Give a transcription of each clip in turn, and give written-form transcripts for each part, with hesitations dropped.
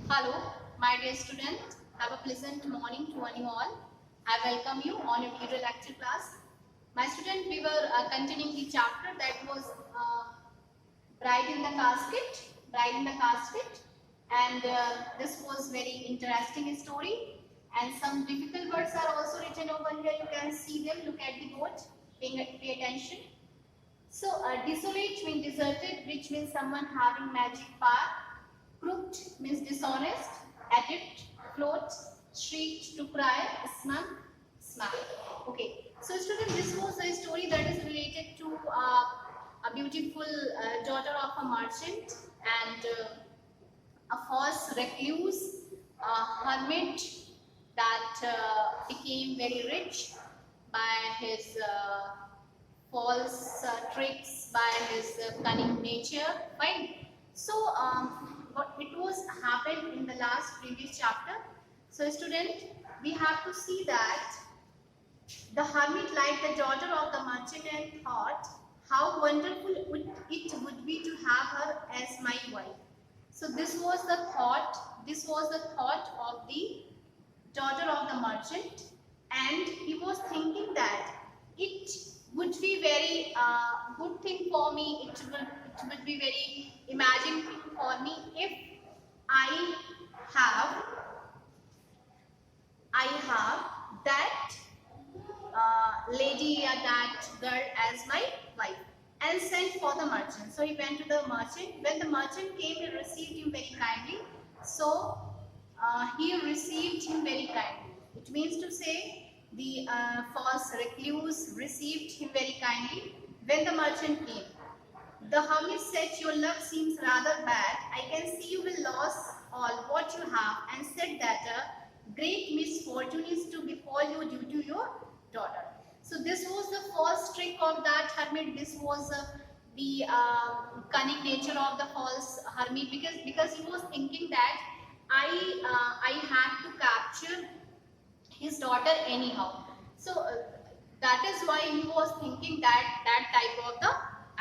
Hello, my dear student. Have a pleasant morning to one you all. I welcome you on your video lecture class. My student, we were continuing the chapter that was Bride in the Casket. Bride in the Casket, and this was very interesting story. And some difficult words are also written over here. You can see them. Look at the board. Pay attention. So, desolate means deserted, which means someone having magic power. Crooked means dishonest, addict, float, shrieked, to cry, smug, smile. Okay, so students, this was a story that is related to a beautiful daughter of a merchant and a false recluse, a hermit that became very rich by his false tricks, by his cunning nature. Fine. So, what it was happened in the last previous chapter. So, student, we have to see that the hermit liked the daughter of the merchant and thought how wonderful it would be to have her as my wife. So, this was the thought. This was the thought of the daughter of the merchant, and he was thinking that it would be very good thing for me. It would be very imagine thing for me if I have that lady or that girl as my wife, and sent for the merchant. So he went to the merchant. When the merchant came, he received him very kindly. So he received him very kindly. It means to say the false recluse received him very kindly. When the merchant came, the hermit said, "Your luck seems rather bad. I can see you will lose all what you have," and said that a great misfortune is to befall you due to your daughter. So this was the first trick of that hermit. This was the cunning nature of the false hermit, because he was thinking that I had to capture his daughter anyhow. So that is why he was thinking that type of the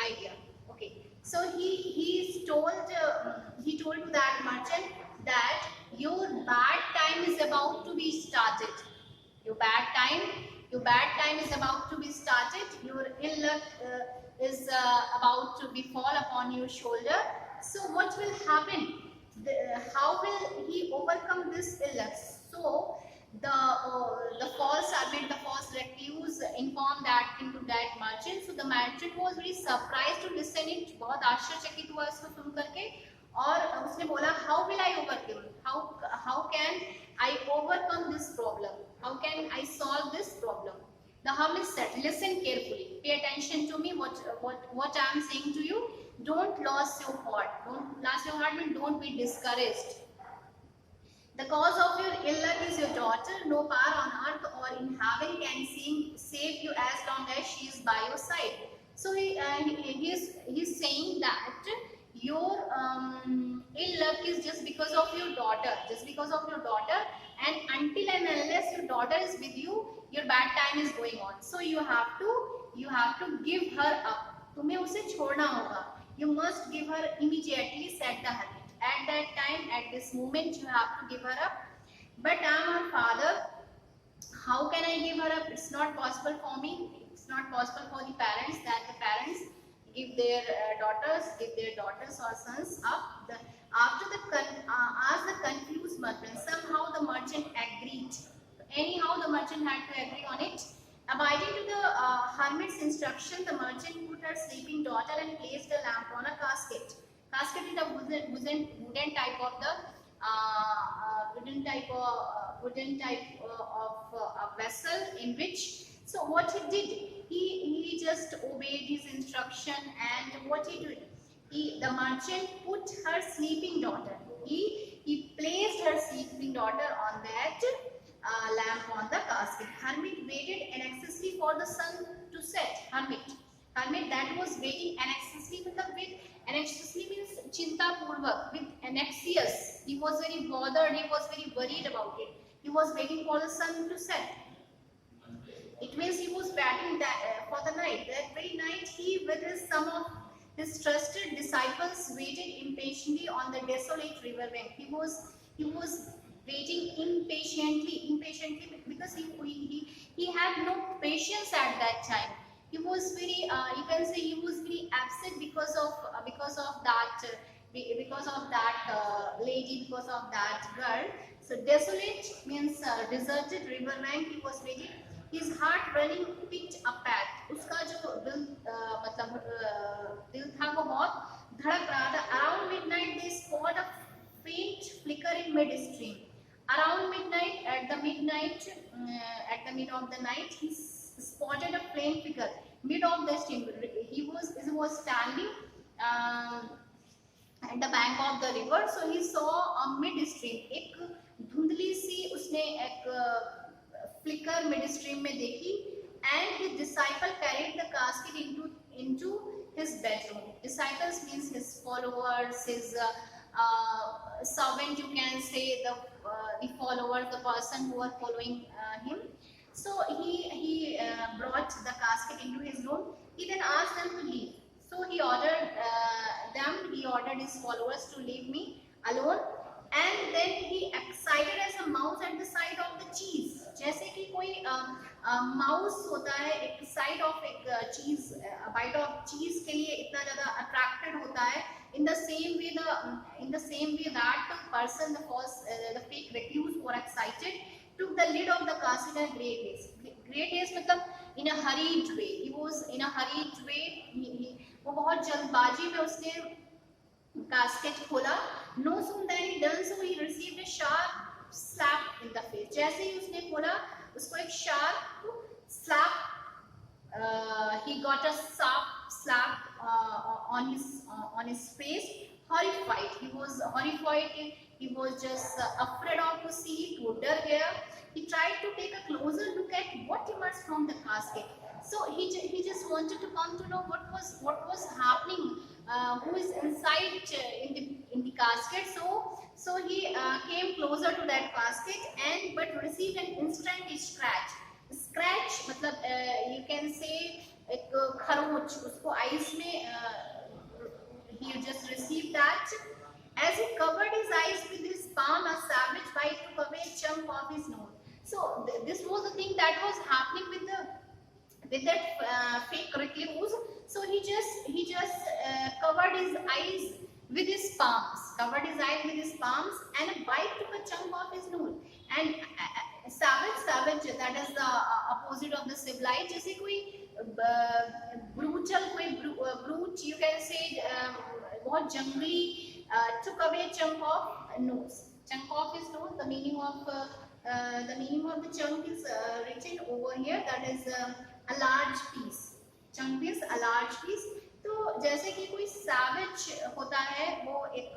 idea. Okay, so he told to that merchant that your bad time is about to be started. Your bad time is about to be started. Your ill luck is about to befall upon your shoulder. So what will happen? How will he overcome this ill luck? So the false hermit, the false recluse informed that thing to that merchant. So the merchant was very surprised to listen it. बहुत आश्चर्यचकित हुआ इसको सुन करके, और उसने बोला, how will I overcome? How can I overcome this problem? How can I solve this problem? The hermit said, listen carefully, pay attention to me, what I am saying to you. Don't lose your heart. Don't lose your heart means don't be discouraged. The cause of your ill luck is your daughter. No power on earth or in heaven can save you as long as she is by your side. So he's saying that your ill luck is just because of your daughter. Just because of your daughter. And until and unless your daughter is with you, your bad time is going on. So you have to give her up. तुम्हें उसे छोड़ना होगा. You must give her immediately, said the hermit. At that time, at this moment, you have to give her up. But I am her father. How can I give her up? It's not possible for me. It's not possible for the parents that the parents give their daughters or sons up. Asked the confused merchant. Somehow the merchant agreed. Anyhow, the merchant had to agree on it. Abiding to the hermit's instruction, the merchant put her sleeping daughter and placed a lamp on a casket. Casket is a wooden type of the a vessel in which. So what he did, he just obeyed his instruction, and what he did, the merchant put her sleeping daughter. He placed her sleeping daughter on that lamp on the casket. Hermit waited anxiously for the sun to set. Hermit that was waiting anxiously. Anxiously means chinta purvak, with anxious. He was very bothered. He was very worried about it. He was waiting for the sun to set. It means he was waiting for the night. That very night, he with some of his trusted disciples waited impatiently on the desolate river bank. He was He was waiting impatiently because he had no patience at that time. He was very, you can say, he was very upset because of that lady, because of that girl. So desolate means deserted riverbank. He was waiting. His heart running picked a path. उसका जो दिल मतलब दिल था वो बहुत धड़क रहा था. Around midnight they spot a faint flicker in midstream. Around midnight, at the mid of the night, he spotted a faint figure mid of the stream. He was standing at the bank of the river, so he saw a midstream. एक धुंधली सी उसने एक flicker midstream में देखी, and his disciple carried the casket into his bedroom. Disciples means his followers, his servant, you can say, the followers, the person who are following him. So he brought the casket into his room. He then asked them to leave. So he ordered his followers to leave me alone. And then he excited as a mouse at the sight of the cheese. जैसे कि कोई mouse होता है, एक side of एक चीज, bite of चीज के लिए इतना ज्यादा अट्रैक्टेड होता है. In the same way that person, the fake recluse, were excited, took the lid of the casket in great haste. Great haste मतलब in a hurried way. He was in a hurried way. वो बहुत जल्दबाजी में उसने casket खोला. No sooner than he done so, he received a sharp slap in the face. जैसे ही उसने खोला, उसको एक sharp slap. He got a sharp slap on his face. Horrified. He was horrified. He was just afraid of to see it. वो डर गया. He tried to take a closer look at what emerged from the casket. So he just wanted to come to know what was happening. Who is inside in the casket? So he came closer to that casket but received an instant scratch. Scratch मतलब you can say एक खरोंच, उसको ice में he just received that. As he covered his eyes with his palm, a savage bite took away a chunk of his nose. So this was the thing that was happening with that fake recluse. So he just covered his eyes with his palms, and a bite took a chunk of his nose. And savage, that is the opposite of the civilized. जैसे कोई brutal, कोई brute, you can say, बहुत जंगली, took away a chunk of nose. Chunk of his nose. The meaning of the chunk is written over here. That is a large piece. Chunk is a large piece. तो जैसे कि कोई savage होता है, वो एक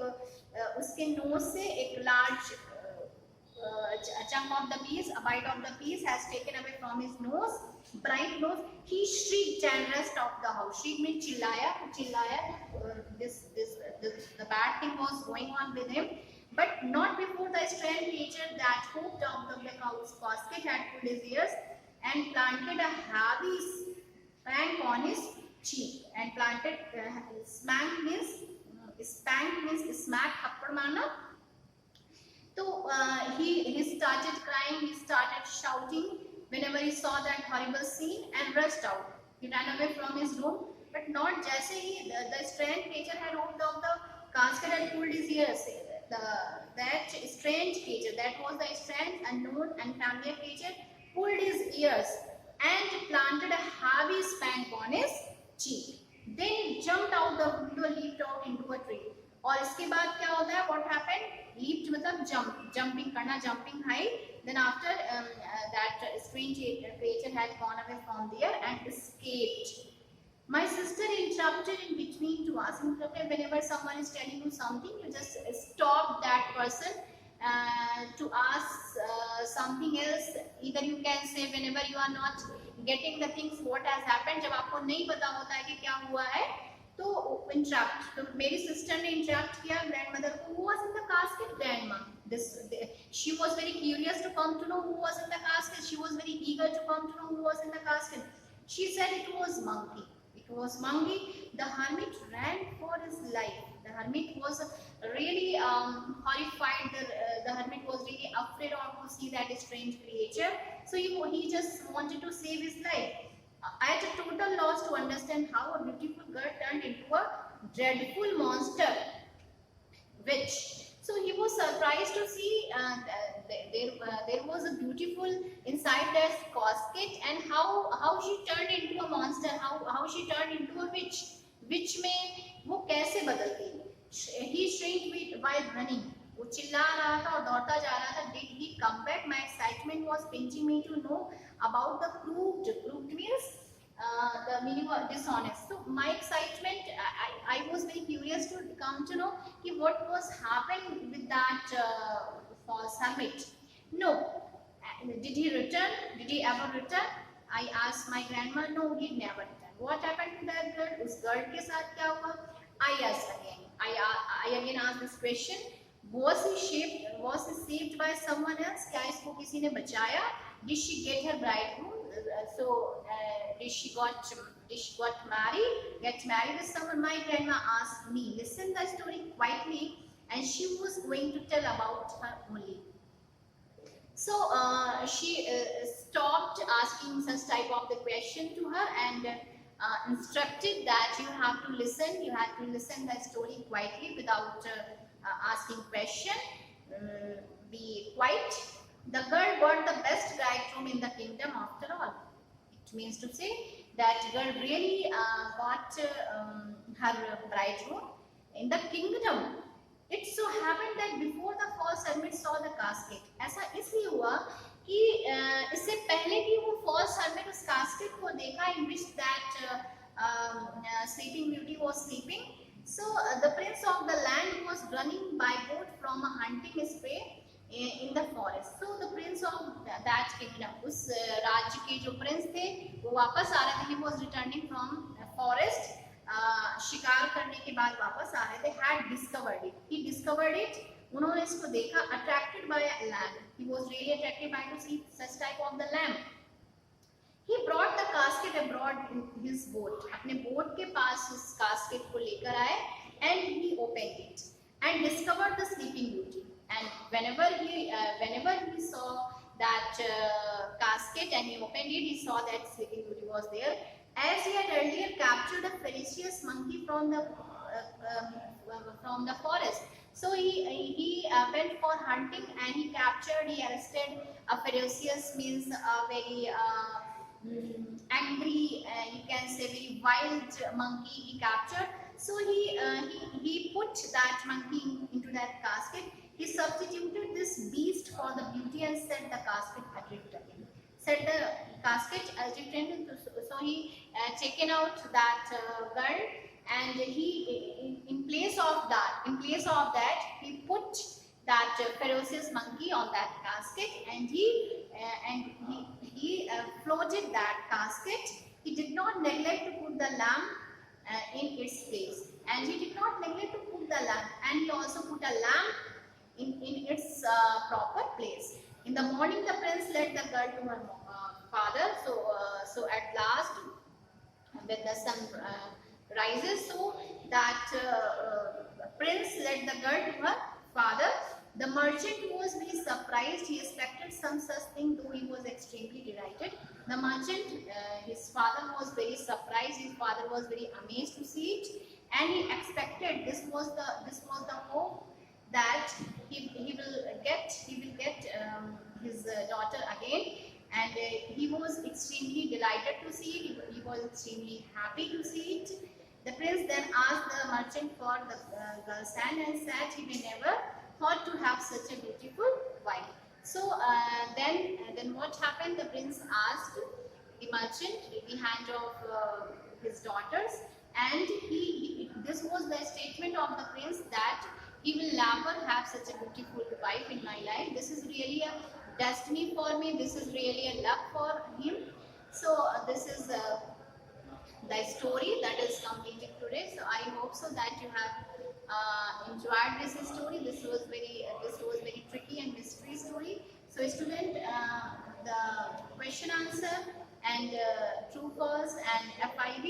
उसके nose से एक large chunk of the piece, a bite of the piece has taken away from his nose, bright nose. He shrieked and rushed out the house. Shriek means चिल्लाया. The bad thing was going on with him, but not before the strange creature that hopped out of the cow's casket had pulled his ears and planted a heavy spank on his cheek. And planted spank means smack, थप्पड़ मारना. So he started crying, he started shouting whenever he saw that horrible scene and rushed out. He ran away from his room, but not जैसे ही the strange creature had opened up the casket and pulled his ears. That strange creature, that was the strange, unknown, unfamiliar creature, pulled his ears and planted a heavy spank on his cheek. Then he jumped out the window, leaped out into a tree. और इसके बाद क्या होता है? What happened? Leaped मतलब jumping करना, jumping high. Then after that strange creature had gone away from there and escaped. My sister interrupted in between to ask him. Whenever someone is telling you something, you just stop that person to ask something else. Either you can say whenever you are not getting the things what has happened, जब आपको नहीं पता होता है कि क्या हुआ है, तो interrupt. तो मेरी sister ने interrupt किया grandmother को. Who was in the casket, grandma? She was very curious to come to know who was in the casket. She was very eager to come to know who was in the casket. She said it was Monkey. It was Monkey. The hermit ran for his life. The hermit was really horrified. The that strange creature. So he just wanted to save his life. At a total loss to understand how a beautiful girl turned into a dreadful monster, witch. So he was surprised to see there was a beautiful inside that casket, and how she turned into a monster, how she turned into a witch. Witch में वो कैसे बदल गई? He shrieked while running. वो चिल्ला रहा था और दौड़ता जा रहा था. Did he come back? My excitement was pinching me to know about the proved. Proved means the meaning of dishonest. So my excitement, I was very curious to come to know what was happening with that false hermit. No. Did he return? Did he ever return? I asked my grandma. No, he never returned. What happened to that girl? उस girl के साथ क्या हुआ? I asked again. I again asked this question. Was he saved by someone else? क्या इसको किसी ने बचाया? Did she get her bridegroom? Did she get married with someone? My grandma asked me. Listen the story quietly, and she was going to tell about her only. So she stopped asking such type of the question to her and instructed that you have to listen. You have to listen the story quietly without asking question. Be quiet. The girl got the best bridegroom in the kingdom after all. It means to say that girl really got her bridegroom in the kingdom. It so happened that before the false hermit saw the casket, ऐसा इसलिए हुआ कि इससे पहले कि वो false hermit उस casket को देखा in which that sleeping beauty was sleeping. So the prince of the land was running by boat from a hunting spree in the forest. So the prince of that kingdom, उस राज्य के जो prince थे वो वापस आ रहे थे. He was returning from forest. शिकार करने के बाद वापस आ रहे थे. Had discovered it. He discovered it. उन्होंने इसको देखा. Attracted by a lamb. He was really attracted by to see such type of the lamb. He brought the casket abroad in his boat. अपने boat के पास उस casket को लेकर आए and he opened it and discovered the sleeping beauty. And whenever he saw that casket and he opened it, he saw that sleeping beauty was there. As he had earlier captured a ferocious monkey from the forest, so he went for hunting and he arrested a ferocious means a very angry, you can say very wild monkey he captured. So he put that monkey into that casket. He substituted this beast for the beauty and set the casket adrift again. Set the casket adrift. So he taken out that girl, and he in place of that he put that ferocious monkey on that casket, and he floated that casket. He did not neglect to put the lamb in its place, and he did not neglect to put the lamb, and he also put a lamb in its proper place. In the morning, the prince led the girl to her father. So at last, when the sun rises, so that prince led the girl to her father. The merchant was very surprised. He expected some such thing, though he was extremely delighted. The merchant, his father was very surprised. His father was very amazed to see it, and he expected this was the hope that he will get his daughter again, and he was extremely delighted to see it. He was extremely happy to see it. The prince then asked the merchant for the girl's hand and said he may never thought to have such a beautiful wife. So then what happened? The prince asked the merchant the hand of his daughters, and this was the statement of the prince that he will never have such a beautiful wife in my life. This is really a destiny for me. This is really a luck for him. So this is the story that is completed today. So I hope so that you have enjoyed this story. This was very tricky and mystery story. So student, the question answer and true false and FIV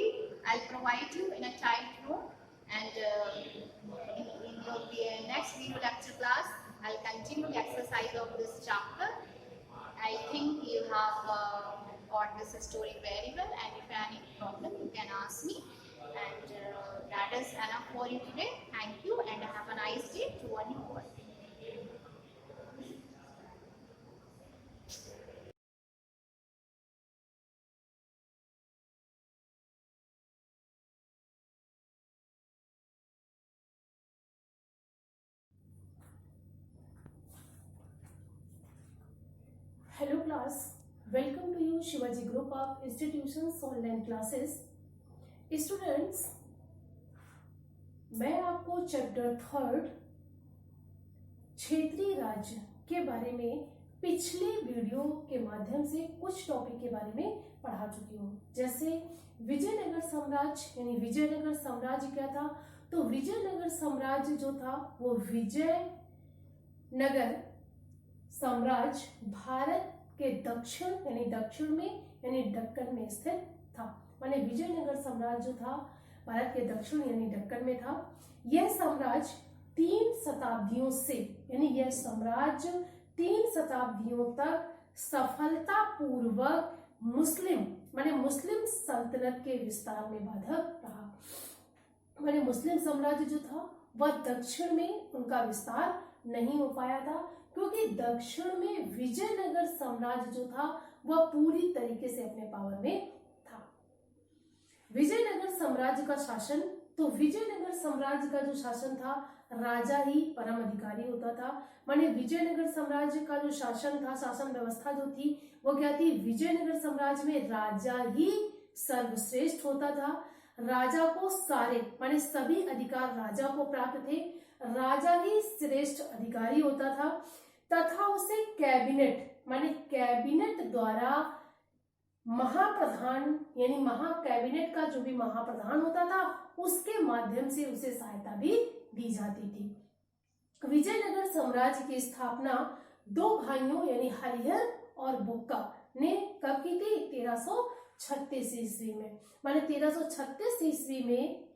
I'll provide you in a typed note, and in your next video lecture class I'll continue the exercise of this chapter. I think you have got this story very well, and if you have any problem, you can ask me. And that is enough for you today. Thank you, and have a nice day to one you all. Hello class, welcome to you Shivaji Group of Institutions online classes. Students, मैं आपको chapter 3 क्षेत्रीय राज्य के बारे में पिछले video के माध्यम से कुछ टॉपिक के बारे में पढ़ा चुकी हूँ। जैसे विजयनगर साम्राज्य यानी विजयनगर साम्राज्य क्या था, तो विजयनगर साम्राज्य जो था वो विजयनगर साम्राज्य भारत के दक्षिण यानी दक्षिण में यानी दक्कन में स्थित था। माने विजयनगर साम्राज्य जो था भारत के दक्षिण यानी दक्कन में था। यह साम्राज्य 3 शताब्दियों से यानी यह साम्राज्य 3 शताब्दियों तक सफलतापूर्वक मुस्लिम माने मुस्लिम सल्तनत के विस्तार में बाधक रहा। माने मुस्लिम साम्राज्य जो था वह दक्षिण में उनका विस्तार नहीं हो पाया था, क्योंकि दक्षिण में विजयनगर साम्राज्य जो था वह पूरी तरीके से अपने पावर में था। विजयनगर साम्राज्य का शासन, तो विजयनगर साम्राज्य का जो शासन था राजा ही परम अधिकारी होता था। माने विजयनगर साम्राज्य का जो शासन था, शासन व्यवस्था जो थी वो क्या थी, विजयनगर साम्राज्य में राजा ही सर्वश्रेष्ठ होता था। राजा को सारे माने सभी अधिकार राजा को प्राप्त थे, राजा ही श्रेष्ठ अधिकारी होता था तथा उसे कैबिनेट माने कैबिनेट द्वारा महाप्रधान यानी कैबिनेट का जो भी महाप्रधान होता था उसके माध्यम से उसे सहायता भी दी जाती थी। विजयनगर साम्राज्य की स्थापना 2 भाइयों यानी हरिहर और बुक्का ने कब की थी, 1336 ईस्वी में। माने 1336 ईस्वी में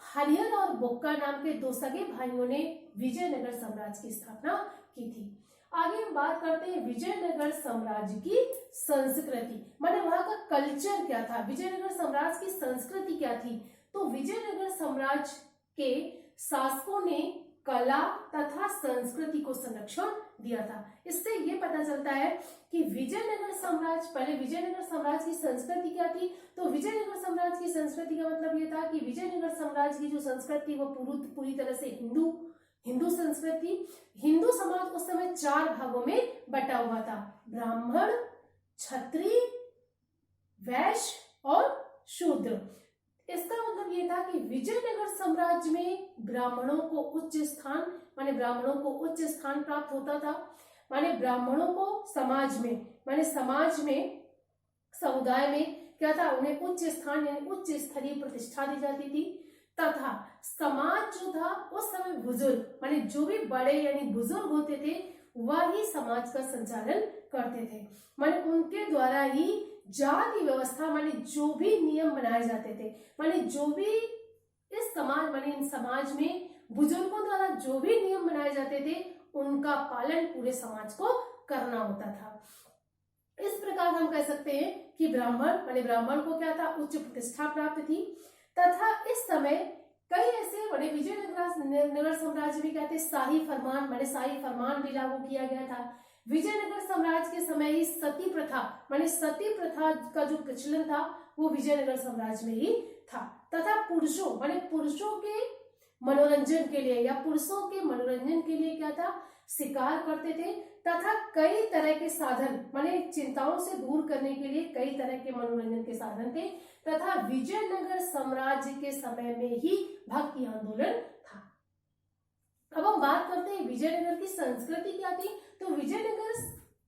हरिहर और बुक्का नाम के 2 सगे भाइयों ने विजयनगर साम्राज्य की स्थापना की थी। आगे हम बात करते हैं विजयनगर साम्राज्य की संस्कृति, माने वहां का कल्चर क्या था, विजयनगर साम्राज्य की संस्कृति क्या थी। तो विजयनगर साम्राज्य के शासकों ने कला तथा संस्कृति को संरक्षण दिया था। इससे ये पता चलता है कि विजयनगर साम्राज्य, पहले विजयनगर साम्राज्य की संस्कृति क्या थी, तो विजयनगर साम्राज्य की संस्कृति का मतलब ये था कि विजयनगर साम्राज्य की जो संस्कृति वो पूरी तरह से हिंदू संस्कृति। हिंदू समाज उस समय 4 भागों में बटा हुआ था, ब्राह्मण, क्षत्रिय, वैश्य और शूद्र। इसका मतलब ये था कि विजयनगर साम्राज्य में ब्राह्मणों को उच्च स्थान माने ब्राह्मणों को उच्च स्थान प्राप्त होता था। माने ब्राह्मणों को समाज में समुदाय में क्या था, उन्हें उच्च स्थान यानी उच्च स्तरीय प्रतिष्ठा दी जाती थी तथा समाज जो था उस समय बुजुर्ग माने जो भी बड़े यानी बुजुर्ग होते थे वह ही समाज का संचालन करते थे। माने उनके द्वारा ही जाति व्यवस्था माने जो भी नियम बनाए जाते थे, माने जो भी इस समाज माने इन समाज में बुजुर्गों द्वारा जो भी नियम बनाए जाते थे उनका पालन पूरे समाज को करना होता था। इस प्रकार हम कह सकते हैं कि ब्राह्मण को क्या था, उच्च प्रतिष्ठा प्राप्त थी तथा इस समय कई ऐसे बड़े विजयनगर साम्राज्य में क्या थे, शाही फरमान भी लागू किया गया था। विजयनगर साम्राज्य के समय ही सती प्रथा का जो प्रचलन था वो विजयनगर साम्राज्य में ही था तथा पुरुषों के मनोरंजन के लिए या पुरुषों के मनोरंजन के लिए क्या था, शिकार करते थे तथा कई तरह के साधन माने चिंताओं से दूर करने के लिए कई तरह के मनोरंजन के साधन थे तथा विजयनगर साम्राज्य के समय में ही भक्ति आंदोलन था। अब हम बात करते हैं विजयनगर की संस्कृति क्या थी। तो विजयनगर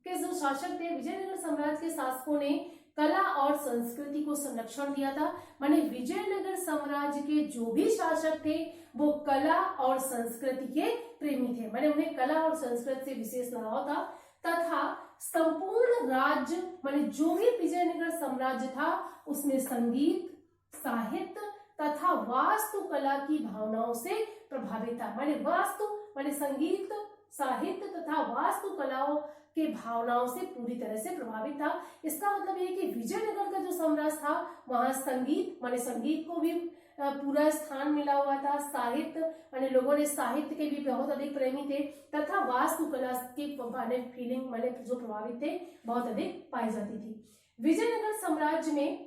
के जो शासक थे, विजयनगर साम्राज्य के शासकों ने कला और संस्कृति को संरक्षण दिया था। माने विजयनगर साम्राज्य के जो भी शासक थे वो कला और संस्कृति के प्रेमी थे, माने उन्हें कला और संस्कृति से विशेष लगाव था तथा संपूर्ण राज्य माने जो भी विजयनगर साम्राज्य था उसमें संगीत, साहित्य तथा वास्तुकला की भावनाओं से प्रभावित था। माने संगीत, साहित्य तथा वास्तुकलाओं के भावनाओं से पूरी तरह से प्रभावित था। इसका मतलब ये कि विजयनगर का जो साम्राज्य था वहां संगीत माने संगीत को भी पूरा स्थान मिला हुआ था। साहित्य माने लोगों ने साहित्य के भी बहुत अधिक प्रेमी थे, तथा वास्तुकला की माने फीलिंग माने जो प्रभावित थे बहुत अधिक पाई जाती थी। विजयनगर साम्राज्य में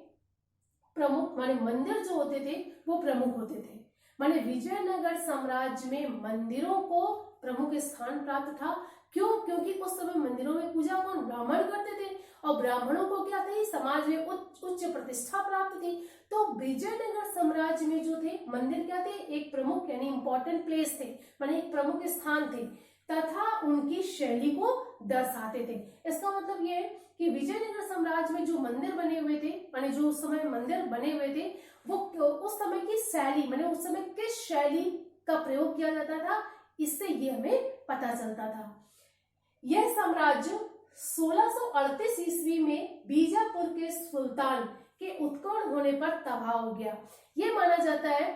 प्रमुख माने मंदिर जो होते थे वो प्रमुख होते थे। माने विजयनगर साम्राज्य में मंदिरों को प्रमुख स्थान प्राप्त था। क्यों? क्योंकि उस समय मंदिरों में पूजा कौन? ब्राह्मण करते थे, और ब्राह्मणों को क्या थी? समाज में उच्च प्रतिष्ठा प्राप्त थी। तो विजयनगर साम्राज्य में जो थे मंदिर क्या थे? एक प्रमुख यानी इंपॉर्टेंट प्लेस थे, माने एक प्रमुख स्थान थे, तथा उनकी शैली को दर्शाते थे। इसका मतलब ये है कि विजयनगर साम्राज्य में जो मंदिर बने हुए थे, माने जो उस समय मंदिर बने हुए थे, वो उस समय की शैली माने उस समय किस शैली का प्रयोग किया जाता था, इससे ये हमें पता चलता था। यह साम्राज्य 1638 ईस्वी में बीजापुर के सुल्तान के उत्कर्ण होने पर तबाह हो गया। यह माना जाता है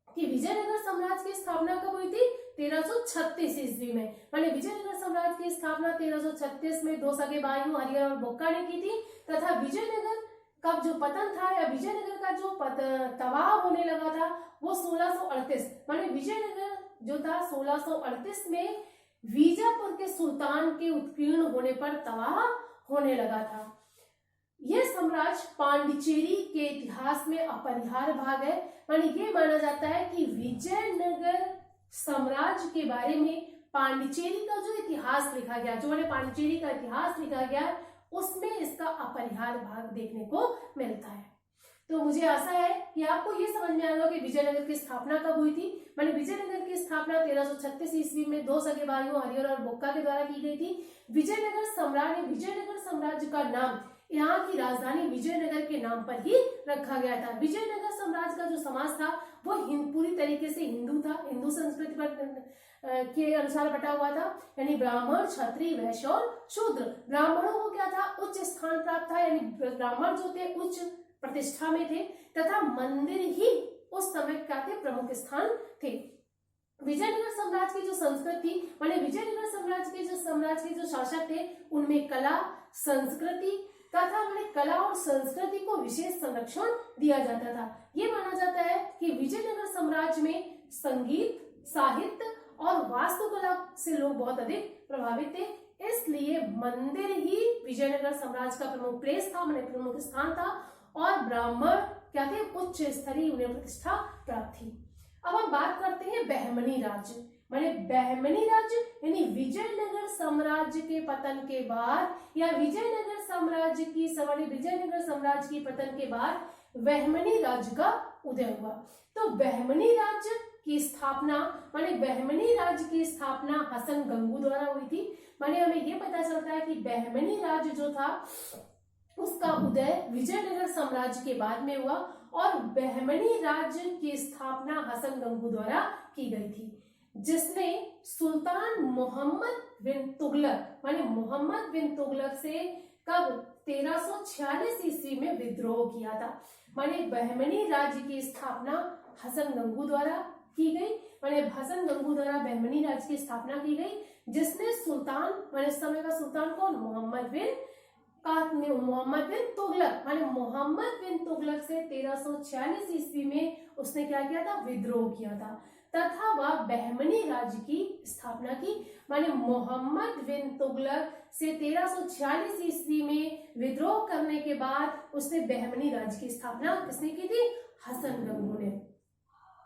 कि विजयनगर साम्राज्य की स्थापना कब हुई थी? 1336 ईस्वी में। माने विजयनगर साम्राज्य की स्थापना 1336 में दो सगे भाइयों हरिहर और बुक्का ने की थी, तथा विजयनगर का जो पतन था या विजयनगर का जो तबाह होने लगा था वो 1638 माने विजयनगर जो था 1638 में बीजापुर के सुल्तान के उत्कीर्ण होने पर तबाह होने लगा था। यह साम्राज्य पांडिचेरी के इतिहास में अपरिहार्य भाग है। माने ये माना जाता है कि विजयनगर साम्राज्य के बारे में पांडिचेरी का जो इतिहास लिखा गया, जो मैंने पांडिचेरी का इतिहास लिखा गया, उसमें इसका अपरिहार्य भाग देखने को मिलता है। तो मुझे आशा है कि आपको ये समझ में आएगा कि विजयनगर की स्थापना कब हुई थी। मैंने विजयनगर की स्थापना 1336 ईस्वी में दो सगे भाइयों हरिहर और बुक्का के द्वारा की गई थी। विजयनगर सम्राट ने विजयनगर साम्राज्य का नाम यहाँ की राजधानी विजयनगर के नाम पर ही रखा गया था। विजयनगर साम्राज्य का जो समाज था वो पूरी तरीके से हिंदू था, हिंदू संस्कृति पर के अनुसार बटा हुआ था, यानी ब्राह्मण, क्षत्रिय, वैश्य और शूद्र। ब्राह्मणों को क्या था? उच्च स्थान प्राप्त था, यानी ब्राह्मण जो थे उच्च प्रतिष्ठा में थे, तथा मंदिर ही उस समय क्या थे? प्रमुख स्थान थे। विजयनगर साम्राज्य की जो संस्कृति माने विजयनगर साम्राज्य के जो शासक थे उनमें कला, संस्कृति तथा मैंने कला और संस्कृति को विशेष संरक्षण दिया जाता था। ये माना जाता है कि विजयनगर साम्राज्य में संगीत, साहित्य और वास्तुकला से लोग बहुत अधिक प्रभावित थे, इसलिए मंदिर ही विजयनगर साम्राज्य का प्रमुख प्लेस था, मैंने प्रमुख स्थान था, और ब्राह्मण क्या थे? उच्च स्तरीय उन्हें प्रतिष्ठा प्राप्त थी। अब हम बात करते हैं बहमनी राज्य। माने बहमनी राज्य यानी विजयनगर साम्राज्य के पतन के बाद या विजयनगर साम्राज्य की पतन के बाद बहमनी राज्य का उदय हुआ। तो बहमनी राज्य की स्थापना माने बहमनी राज्य की स्थापना हसन गंगू द्वारा हुई थी। माने हमें ये पता चलता है कि बहमनी राज्य जो था उसका उदय विजयनगर साम्राज्य के बाद में हुआ, और बहमनी राज्य की स्थापना हसन गंगू द्वारा की गई थी, जिसने सुल्तान मोहम्मद बिन तुगलक माने मोहम्मद बिन तुगलक से कब 1346 ईस्वी में विद्रोह किया था। माने बहमनी राज्य की स्थापना हसन गंगू द्वारा की गई। माने हसन गंगू द्वारा बहमनी राज्य की स्थापना की गई, जिसने सुल्तान माने समय का सुल्तान कौन? मोहम्मद बिन तुगलक माने मोहम्मद बिन तुगलक से 1346 ईस्वी में उसने क्या किया था? विद्रोह किया था, तथा वह बहमनी राज्य की स्थापना की। माने मोहम्मद बिन तुगलक से 1346 ईस्वी में विद्रोह करने के बाद उसने बहमनी राज्य की स्थापना किसने की थी? हसन गंगू ने।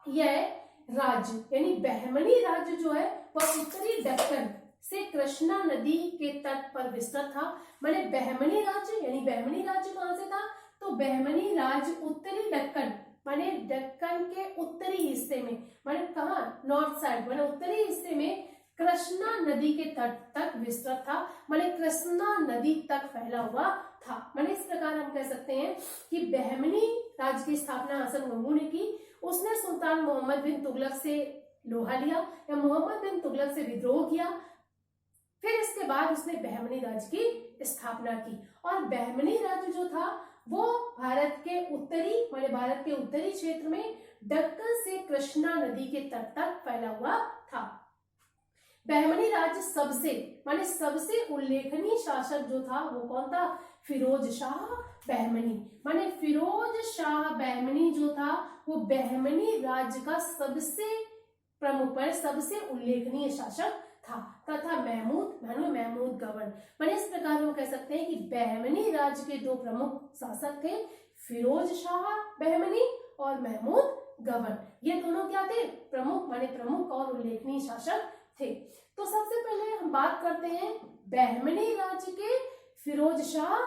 यह राज्य यानी बहमनी राज्य जो है वह उत्तरी दक्कन से कृष्णा नदी के तट पर विस्तृत था। माने बहमनी राज्य यानी बहमनी राज्य कहां से था? तो बहमनी राज्य उत्तरी दक्कन माने दक्कन के उत्तरी हिस्से में, माने कहा? नॉर्थ साइड माने उत्तरी हिस्से में कृष्णा नदी के तट तक विस्तृत था। माने कृष्णा नदी तक फैला हुआ था। माने इस प्रकार हम कह सकते हैं कि बहमनी राज्य की स्थापना हसन गंगू ने की। उसने सुल्तान मोहम्मद बिन तुगलक से लोहा लिया या मोहम्मद बिन तुगलक से विद्रोह किया, फिर इसके बाद उसने बहमनी राज्य की स्थापना की। और बहमनी राज्य जो था वो भारत के उत्तरी क्षेत्र में दक्कन से कृष्णा नदी के तट तक फैला हुआ था। बहमनी राज्य सबसे माने सबसे उल्लेखनीय शासक जो था वो कौन था? फिरोज शाह बहमनी। माने फिरोज शाह बहमनी जो था वो बहमनी राज्य का सबसे प्रमुख पर सबसे उल्लेखनीय शासक था तथा महमूद गवर्न। माने इस प्रकार हम कह सकते हैं कि बहमनी राज्य के दो प्रमुख शासक थे, फिरोज शाह बहमनी और महमूद गवर्न। ये दोनों क्या थे? प्रमुख माने प्रमुख और उल्लेखनीय शासक थे। तो सबसे पहले हम बात करते हैं बहमनी राज्य के फिरोज शाह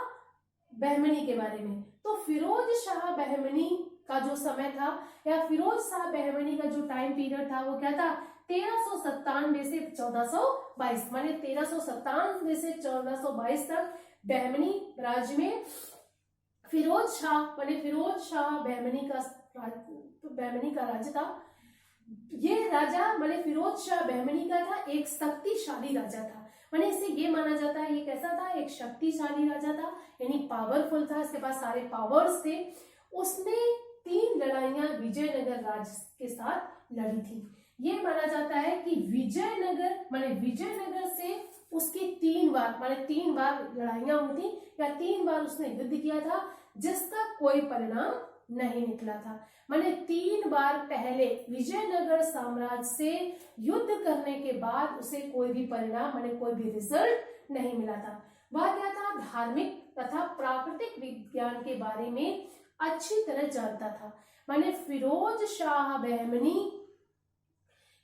बहमनी के बारे में। तो फिरोज शाह बहमनी का जो समय था या फिरोज शाह बहमनी का जो टाइम पीरियड था वो क्या था? 1397 से 1422। माने 1397 से 1422 तक बहमनी राज्य में फिरोज शाह बहमनी का राज्य था। ये राजा माने फिरोज शाह बहमनी का था एक शक्तिशाली राजा था। माने इसे ये माना जाता है ये कैसा था? एक शक्तिशाली राजा था, यानी पावरफुल था, इसके पास सारे पावर्स थे। उसने 3 लड़ाइयां विजयनगर राज्य के साथ लड़ी थी। ये माना जाता है कि विजयनगर से उसकी 3 बार लड़ाइयां हुई थी या 3 बार उसने युद्ध किया था जिसका कोई परिणाम नहीं निकला था। माने 3 बार पहले विजयनगर साम्राज्य से युद्ध करने के बाद उसे कोई भी परिणाम माने कोई भी रिजल्ट नहीं मिला था। वह क्या था? धार्मिक तथा प्राकृतिक विज्ञान के बारे में अच्छी तरह जानता था। माने फिरोज शाह बहमनी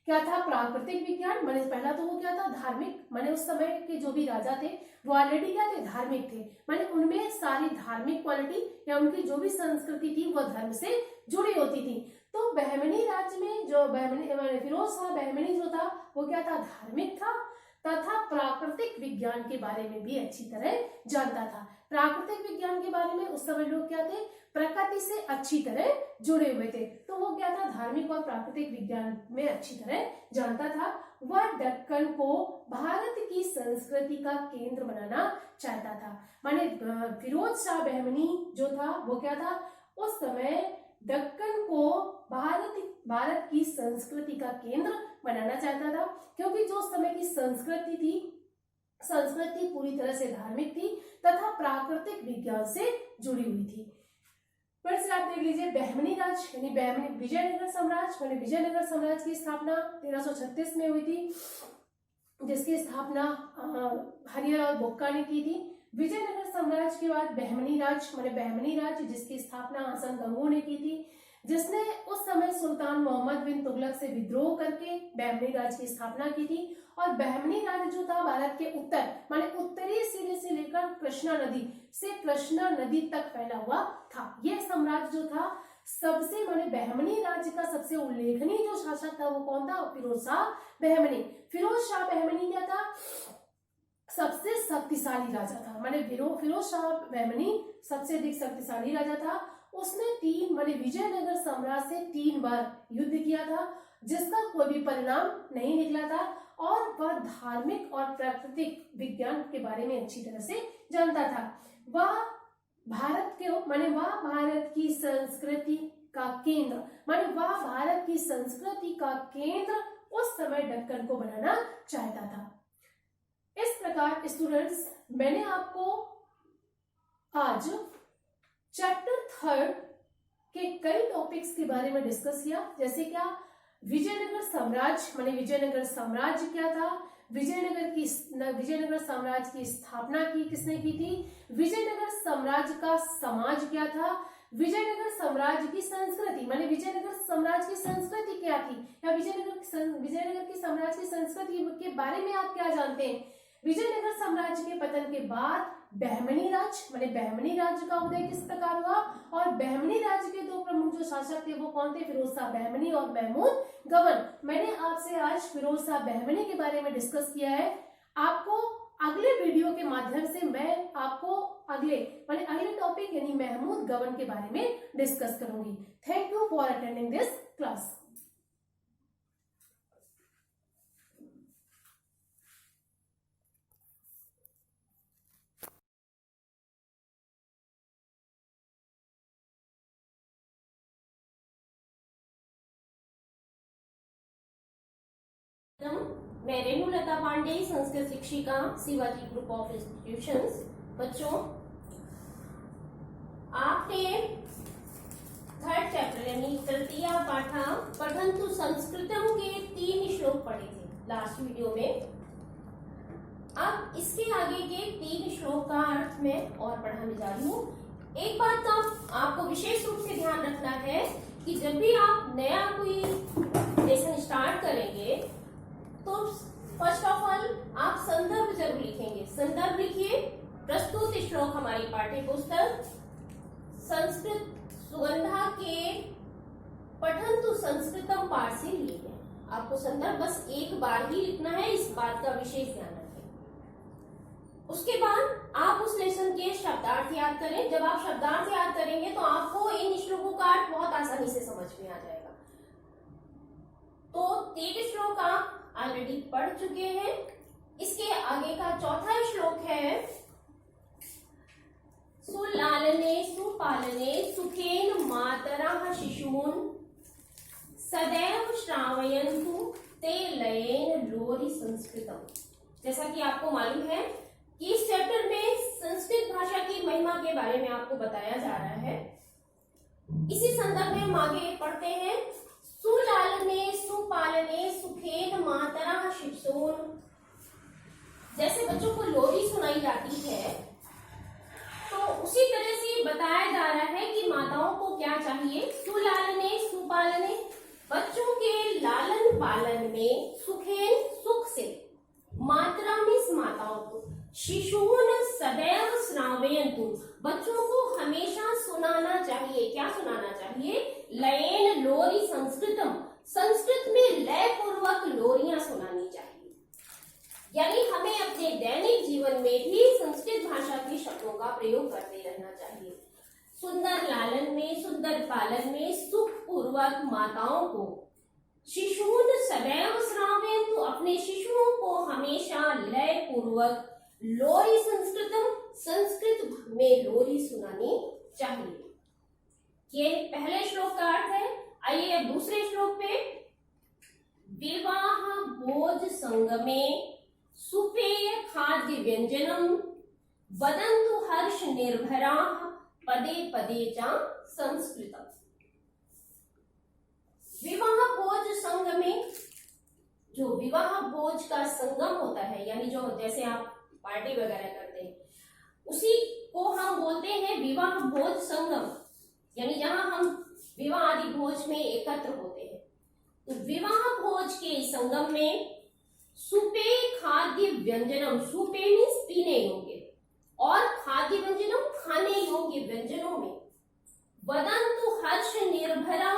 क्या था? प्राकृतिक विज्ञान। माने पहला तो वो क्या था? धार्मिक। माने उस समय के जो भी राजा थे वो ऑलरेडी क्या थे? धार्मिक थे। माने उनमें सारी धार्मिक क्वालिटी या उनकी जो भी संस्कृति थी वो धर्म से जुड़ी होती थी। तो बहमनी राज्य में जो फिरोज शाह बहमनी जो था वो क्या था? धार्मिक था तथा प्राकृतिक विज्ञान के बारे में भी अच्छी तरह जानता था। प्राकृतिक विज्ञान के बारे में उस समय लोग क्या थे? प्रकृति से अच्छी तरह जुड़े हुए थे। तो वो क्या था? धार्मिक और प्राकृतिक विज्ञान में अच्छी तरह जानता था। वह दक्कन को भारत की संस्कृति का केंद्र बनाना चाहता था। माने फिरोज शाह बहमनी जो था वो क्या था? उस समय दक्कन को भारत की संस्कृति का केंद्र बनाना चाहता था, क्योंकि जो उस समय की संस्कृति पूरी तरह से धार्मिक थी तथा प्राकृतिक विज्ञान से जुड़ी हुई थी। फिर से आप देख लीजिए बहमनी राज्य यानी विजयनगर साम्राज्य की स्थापना 1336 में हुई थी, जिसकी स्थापना हरिहर और बुक्का ने की थी। विजयनगर साम्राज्य के बाद बहमनी राज्य जिसकी स्थापना हसन गंगू ने की थी, जिसने उस समय सुल्तान मोहम्मद बिन तुगलक से विद्रोह करके बहमनी राज्य की स्थापना की थी। और बहमनी राज्य जो था भारत के उत्तरी सिरे से लेकर कृष्णा नदी तक फैला हुआ था। यह साम्राज्य जो था सबसे बहमनी राज्य का सबसे उल्लेखनीय जो शासक था वो कौन था? फिरोज शाह बहमनी। फिरोज शाह बहमनी क्या था? सबसे शक्तिशाली राजा था। फिरोज शाह बहमनी सबसे अधिक शक्तिशाली राजा था। उसने विजयनगर साम्राज्य से 3 बार युद्ध किया था जिसका कोई भी परिणाम नहीं निकला था। और वह धार्मिक और प्राकृतिक विज्ञान के बारे में अच्छी तरह से जानता था। वह भारत की संस्कृति का केंद्र उस समय दक्कन को बनाना चाहता था। इस प्रकार स्टूडेंट्स मैंने आपको आज चैप्टर 3 के कई टॉपिक्स के बारे में डिस्कस किया, जैसे क्या विजयनगर साम्राज्य क्या था, विजयनगर साम्राज्य की स्थापना किसने की थी, विजयनगर साम्राज्य का समाज क्या था, विजयनगर साम्राज्य की संस्कृति विजयनगर साम्राज्य की संस्कृति क्या थी, या विजयनगर की साम्राज्य की संस्कृति के बारे में आप क्या जानते हैं। विजयनगर साम्राज्य के पतन के बाद बहमनी राज्य का उदय किस प्रकार हुआ, और बहमनी राज्य के 2 प्रमुख जो शासक थे वो कौन थे? फिरोज शाह बहमनी और महमूद गवर्न। मैंने आपसे आज फिरोज शाह बहमनी के बारे में डिस्कस किया है। आपको अगले वीडियो के माध्यम से मैं आपको अगले टॉपिक यानी महमूद गवर्न के बारे में डिस्कस करूंगी। Thank you for attending this class. मैं रेणुलता पांडे, संस्कृत शिक्षिका, शिवाजी ग्रुप ऑफ इंस्टीट्यूशंस। बच्चों, आपने थर्ड चैप्टर यानी तृतीया पाठा पठन्तु संस्कृतम के 3 श्लोक पढ़े थे लास्ट वीडियो में। अब इसके आगे के 3 श्लोक का अर्थ मैं और पढ़ाने जा रही हूँ। एक बात का आपको विशेष रूप से ध्यान रखना है कि जब भी आप नया कोई लेसन स्टार्ट करेंगे तो फर्स्ट ऑफ ऑल आप संदर्भ जरूर लिखेंगे। संदर्भ लिखिए। प्रस्तुत श्लोक हमारी पाठ्य पुस्तक संस्कृत सुगंधा के पठन्तु संस्कृतम पाठ से लिए गए। आपको संदर्भ बस एक बार ही लिखना है, इस बात का विशेष ध्यान रखें। उसके बाद आप उस लेसन के शब्दार्थ याद करें। जब आप शब्दार्थ याद करेंगे तो आपको इन श्लोकों का अर्थ बहुत आसानी से समझ में आ जाएगा। तो 3 श्लोक आप ऑलरेडी पढ़ चुके हैं। इसके आगे का चौथा श्लोक है सुलालने सुपालने सुखेन मातरः शिशून् सदैव श्रावयन्तु ते लयेन लोरी संस्कृतम। जैसा कि आपको मालूम है कि इस चैप्टर में संस्कृत भाषा की महिमा के बारे में आपको बताया जा रहा है। इसी संदर्भ में हम आगे पढ़ते हैं। सुलालने सुपालने सुखेन मातरः शिशून्। जैसे बच्चों को लोरी सुनाई जाती है तो उसी तरह से बताया जा रहा है कि माताओं को क्या चाहिए। सुलालने सुपालने, बच्चों के लालन पालन में, सुखेन सुख से, मात्रा मीन्स माताओं को, शिशून सदैव श्रावयन्तु, बच्चों को हमेशा सुनाना चाहिए। क्या सुनाना चाहिए? लयेन लोरी संस्कृतम, संस्कृत में लय पूर्वक लोरियां सुनानी चाहिए। यानी हमें अपने दैनिक जीवन में भी संस्कृत भाषा के शब्दों का प्रयोग करते रहना चाहिए। सुंदर लालन में, सुंदर पालन में सुख पूर्वक माताओं को, शिशून सदैव श्रावयन्तु, अपने शिशुओं को हमेशा लय पूर्वक, लोरी संस्कृतम, संस्कृत में लोरी सुनानी चाहिए। ये पहले श्लोक का अर्थ है। आइए अब दूसरे श्लोक पे। विवाह भोज संगमे सुपेय खाद्य व्यंजनम वदन्तु हर्ष निर्भरा पदे पदे च संस्कृतम। विवाह भोज संग में, जो विवाह भोज का संगम होता है, यानी जो जैसे आप पार्टी वगैरह करते हैं, उसी को हम बोलते हैं विवाह भोज संगम। यानी जहां हम विवाह आदि भोज में एकत्र होते हैं। तो विवाह भोज के संगम में सुपेय खाद्य व्यंजनम, सुपेय मीन्स पीने योग्य, और खाद्य व्यंजनम खाने योग्य व्यंजनों में, वदन्तु हर्ष निर्भरा,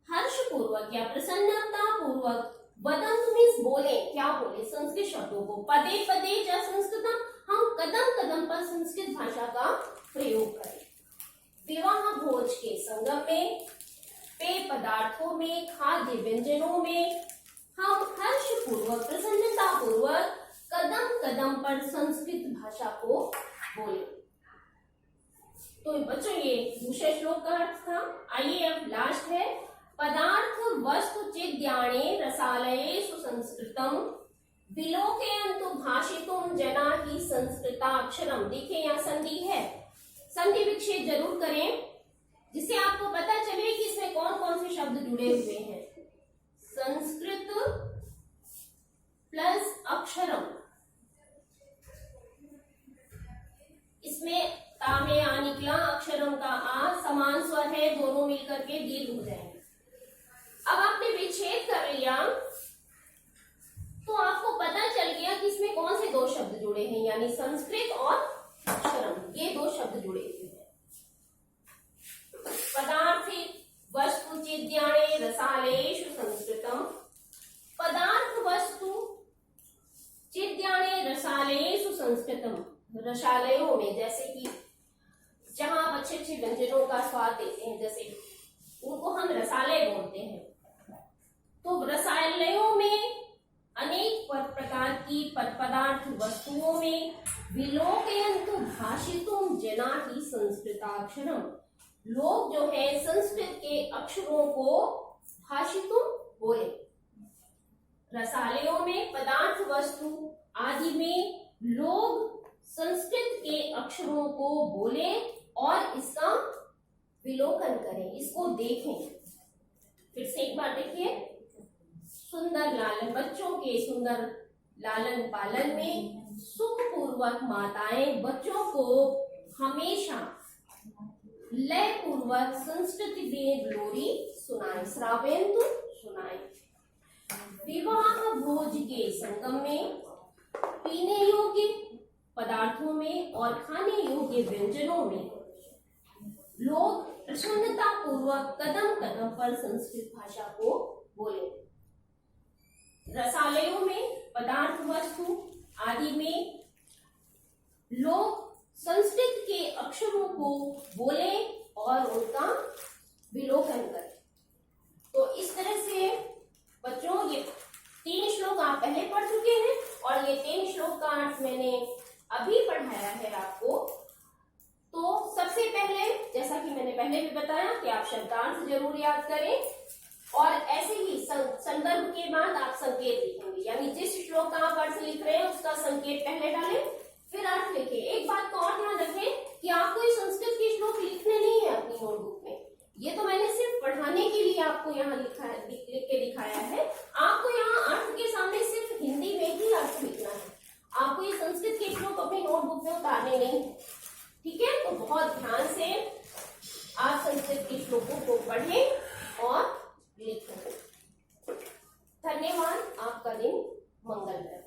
हर्ष पूर्वक या प्रसन्नता पूर्वक, वदन्तु मीन्स बोले, क्या बोले? संस्कृत शब्दों को, पदे पदे च संस्कृतम, हम कदम कदम पर संस्कृत भाषा का प्रयोग करें। विवाह भोज के संगम में, पेय पदार्थों में, खाद्य व्यंजनों में हम हर्ष पूर्वक, प्रसन्नता पूर्वक कदम कदम पर संस्कृत भाषा को बोले। तो बच्चों ये दूसरे श्लोक का अर्थ था। आइए अब लास्ट है। पदार्थ वस्तु चिद्याणे रसालयेषु संस्कृतम विलोकयन्तु भाषितुम जना ही संस्कृताक्षरम। देखिए यहाँ संधि है, संधि विच्छेद जरूर करें जिससे आपको पता चले कि इसमें कौन कौन से शब्द जुड़े हुए हैं। संस्कृत प्लस अक्षरम, इसमें ता में आ निकला, अक्षरम का आ समान स्वर है, दोनों मिलकर के दीर्घ हो जाएंगे। अब आपने विच्छेद कर लिया तो आपको पता चल गया कि इसमें कौन से 2 शब्द जुड़े हैं, यानी संस्कृत और अक्षरम, ये 2 शब्द जुड़े हुए हैं। पदार्थी वस्तु चिद्याणे रसालयेषु संस्कृतम, पदार्थ वस्तु चिद्याणे रसालयेषु संस्कृतम, रसालयों में, जैसे कि जहां आप अच्छे अच्छे व्यंजनों का स्वाद देते हैं, जैसे उनको हम रसालय बोलते हैं। तो रसालयों में अनेक प्रकार की पदार्थ वस्तुओं में विलोकयन्तु भाषितुम जना ही संस्कृताक्षरम, लोग जो है संस्कृत के अक्षरों को भाषितुम बोले। रसालयों में पदार्थ वस्तु आदि में लोग संस्कृत के अक्षरों को बोले और इसका विलोकन करें, इसको देखें। फिर से एक बार देखिए, सुंदर लालन, बच्चों के सुंदर लालन पालन में सुखपूर्वक माताएं बच्चों को हमेशा लय पूर्वक संस्कृत में लोरी सुनाए, श्रावयन्तु सुनाए। विवाह भोज के संगम में पीने योग्य पदार्थों में और खाने योग्य व्यंजनों में लोग प्रसन्नता पूर्वक कदम कदम पर संस्कृत भाषा को बोले। रसालयों में पदार्थ वस्तु आदि में लोग संस्कृत के अक्षरों को बोले और उनका विलोकन करें। तो इस तरह से बच्चों ये 3 श्लोक आप पहले पढ़ चुके हैं और ये 3 श्लोक का अर्थ मैंने अभी पढ़ाया है आपको। तो सबसे पहले, जैसा कि मैंने पहले भी बताया कि आप शब्दार्थ जरूर याद करें और ऐसे ही संदर्भ के बाद आप संकेत लिखेंगे, यानी जिस श्लोक का आप अर्थ लिख रहे हैं उसका संकेत पहले डालें फिर अर्थ लिखें। एक बात का और ध्यान रखें कि आपको ये संस्कृत के श्लोक लिखने नहीं है अपनी नोटबुक में, ये तो मैंने सिर्फ पढ़ाने के लिए आपको यहाँ लिख के दिखाया है। आपको यहाँ अर्थ के सामने सिर्फ हिंदी में ही अर्थ लिखना है, आपको ये संस्कृत के श्लोक अपनी नोटबुक में उतारने नहीं है, ठीक है। तो बहुत ध्यान से आप संस्कृत के श्लोकों को पढ़ें और लिखें। धन्यवाद, आपका दिन मंगलमय।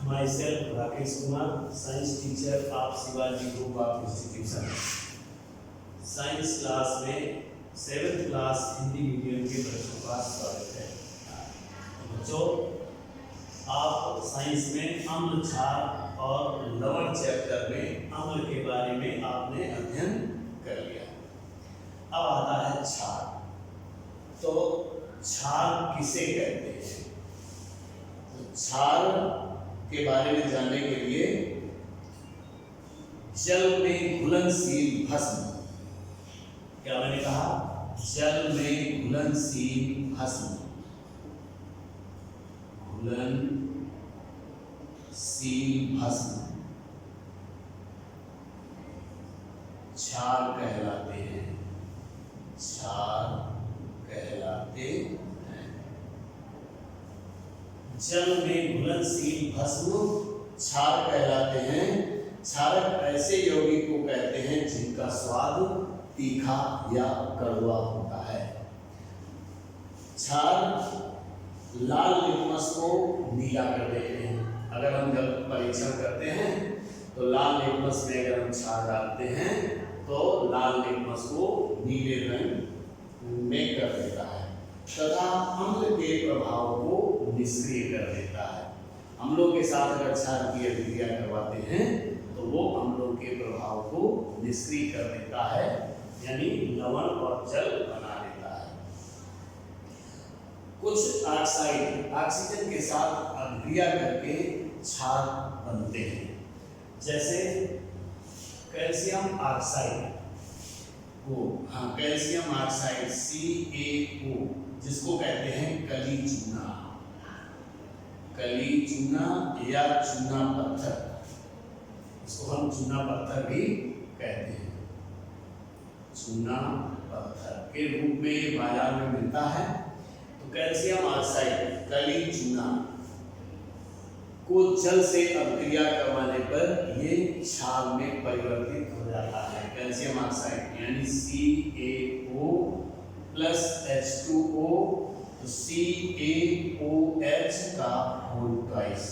Myself Rakesh Kumar, science teacher of Shivaji Group of Institution. Science class में 7th क्लास हिंदी मीडियम के बच्चों का स्वागत है। बच्चों, आप साइंस में अम्ल क्षार और लवण चैप्टर में अम्ल के बारे में आपने अध्ययन कर लिया। अब आता है क्षार। तो क्षार किसे कहते हैं? तो क्षार के बारे में जानने के लिए जल में घुलनशील भस्म, क्या मैंने कहा? जल में घुलनशील भस्म, घुलनशील भस्म क्षार कहलाते हैं, क्षार कहलाते हैं। जल में घुलनशील भस्म क्षार कहलाते हैं। क्षारक ऐसे यौगिक को कहते हैं जिनका स्वाद तीखा या कड़वा होता है। क्षार लाल लिटमस को नीला कर देते हैं। अगर हम जब परीक्षण करते हैं तो लाल लिटमस में अगर हम क्षार डालते हैं तो लाल लिटमस को नीले रंग में कर देता है तथा अम्ल के प्रभाव को निष्क्रिय कर देता है। अम्लों के साथ अगर क्षार की अभिक्रिया करवाते हैं तो वो अम्लों के प्रभाव को निष्क्रिय कर देता है, यानी लवण और जल बना देता है। कुछ ऑक्साइड ऑक्सीजन के साथ अभिक्रिया करके क्षार बनते हैं, जैसे कैल्शियम ऑक्साइड को, कैल्शियम ऑक्साइड CaO, जिसको कहते हैं कली चूना, कली चूना या चूना पत्थर, इसको हम चूना पत्थर भी कहते हैं। चूना पत्थर के रूप में बाजार में मिलता है। तो कैल्शियम ऑक्साइड कली चूना को जल से अभिक्रिया करवाने पर ये क्षार में परिवर्तित हो जाता है। कैल्शियम ऑक्साइड यानी CaO प्लस H2O, तो CaOH का होल ट्वाइस,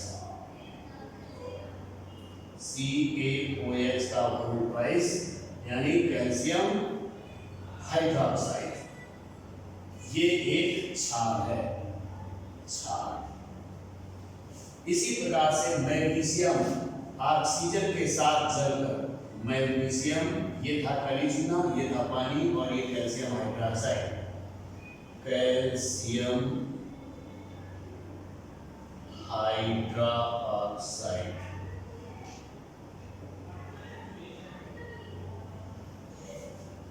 CaOH का होल ट्वाइस यानी कैल्शियम हाइड्रोक्साइड, ये एक क्षार है, क्षार। इसी प्रकार से मैग्नीशियम ऑक्सीजन के साथ जलकर, मैग्नीशियम ये था कली चूना, ये था पानी और ये calcium hydroxide, calcium hydra oxide.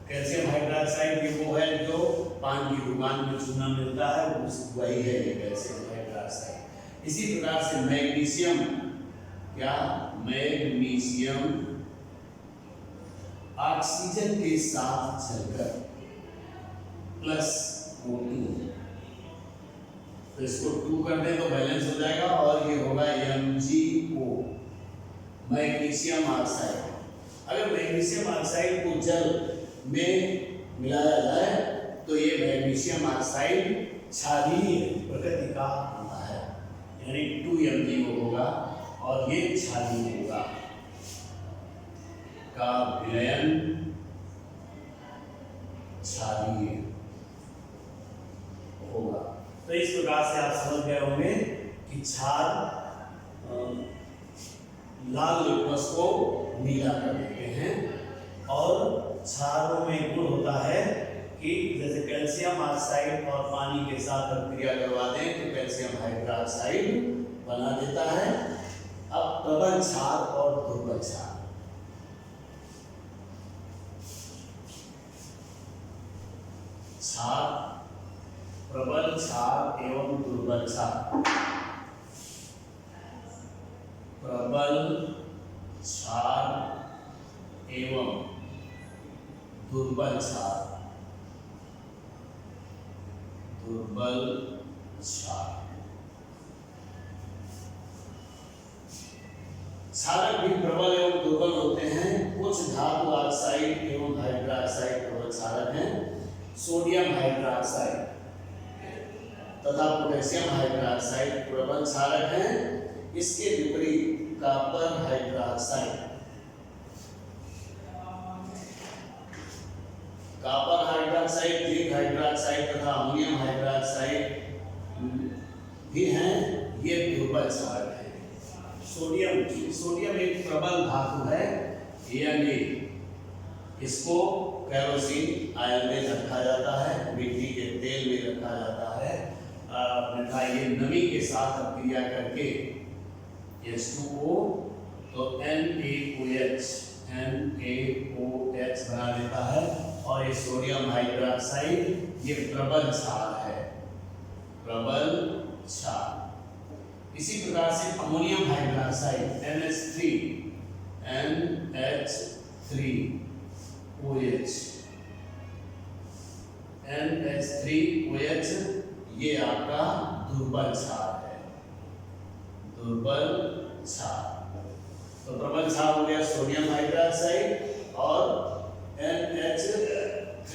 Calcium hydroxide ये वो है जो पान की दुकान में चूना मिलता है, वही है ये कैल्शियम हाइड्रोक्साइड। इसी प्रकार से मैग्नीशियम, क्या मैग्नीशियम ऑक्सीजन के साथ चलकर +O2, तो इसको 2 कर दें तो बैलेंस हो जाएगा और ये होगा MgO, मैग्नीशियम ऑक्साइड। अगर मैग्नीशियम ऑक्साइड को जल में मिलाया जाए तो ये मैग्नीशियम ऑक्साइड क्षारीय प्रकृति का होता है, यानी 2MgO होगा और ये क्षारीय होगा, का विलयन क्षारीय होगा। तो इस प्रकार से आप समझ गए होंगे कि क्षार लाल लिटमस को नीला कर देते हैं और क्षारों में गुण होता है कि जैसे कैल्शियम ऑक्साइड और पानी के साथ क्रिया करवा दें तो कैल्शियम हाइड्रोक्साइड बना देता है। अब प्रबल क्षार और दुर्बल क्षार, क्षार, प्रबल क्षार एवं दुर्बल क्षार। प्रबल क्षार एवं दुर्बल क्षार, दुर्बल क्षार। क्षारक भी प्रबल एवं दुर्बल होते हैं। कुछ धातु ऑक्साइड एवं हाइड्रोक्साइड प्रबल क्षारक हैं। सोडियम हाइड्रोक्साइड तथा पोटेशियम हाइड्रोक्साइड प्रबल क्षारक हैं। इसके विपरीत copper hydroxide, copper hydroxide, zinc hydroxide तथा अमोनियम हाइड्रोक्साइड भी हैं, ये दुर्बल क्षारक हैं। सोडियम एक प्रबल धातु है, यानी इसको केरोसिन आयल में रखा जाता है, मिट्टी के तेल में रखा जाता है, अन्यथा ये नमी के साथ क्रिया करके H2O तो NaOH बना देता है और ये सोडियम हाइड्रोक्साइड ये प्रबल क्षार है, प्रबल क्षार। इसी प्रकार से अमोनियम हाइड्रोक्साइड NH3OH ये आपका दुर्बल क्षार है, दुर्बल क्षार। तो प्रबल क्षार हो गया सोडियम हाइड्रोक्साइड और NH3OH,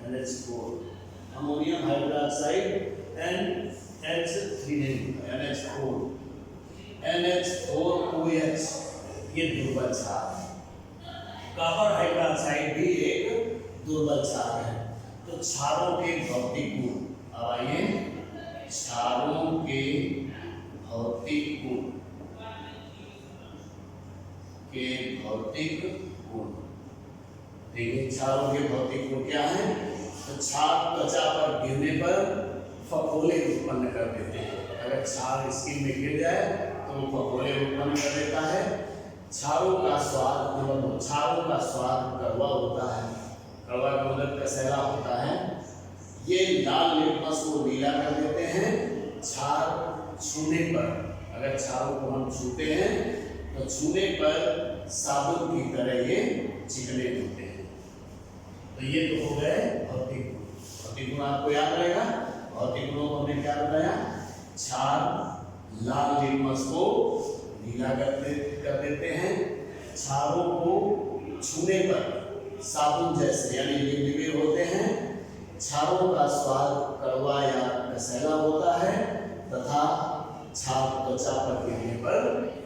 NH4, ammonium hydroxide NH4OH ये दुर्बल क्षार है। कॉपर हाइड्रोक्साइड भी एक दुर्बल क्षार है। तो क्षारों के भौतिक गुण, अब आइए क्षारों के भौतिक गुण, देखिए क्षारों के भौतिक गुण क्या है। तो क्षार त्वचा पर गिरने पर फफोले उत्पन्न कर देते हैं। अगर क्षार स्किन में गिर जाए तो वो फफोले उत्पन्न कर देता है। क्षारों का स्वाद कड़वा होता है, कड़वा का मतलब कसैला होता है। ये लाल लिटमस को नीला कर देते हैं। क्षार छूने पर, अगर क्षारों को हम छूते हैं तो छूने पर साबुन की तरह ये चिकने होते हैं। तो ये तो हो गए भौतिक गुण। भौतिक गुण आपको याद रहेगा। भौतिक गुणों को हमने क्या बताया, क्षार लाल लिटमस को नीला कर देते हैं। क्षारों को छूने पर साबुन जैसे यानी लिपलिपे होते हैं। क्षारों का स्वाद कड़वा या कसैला होता है तथा क्षार त्वचा पर गिरने पर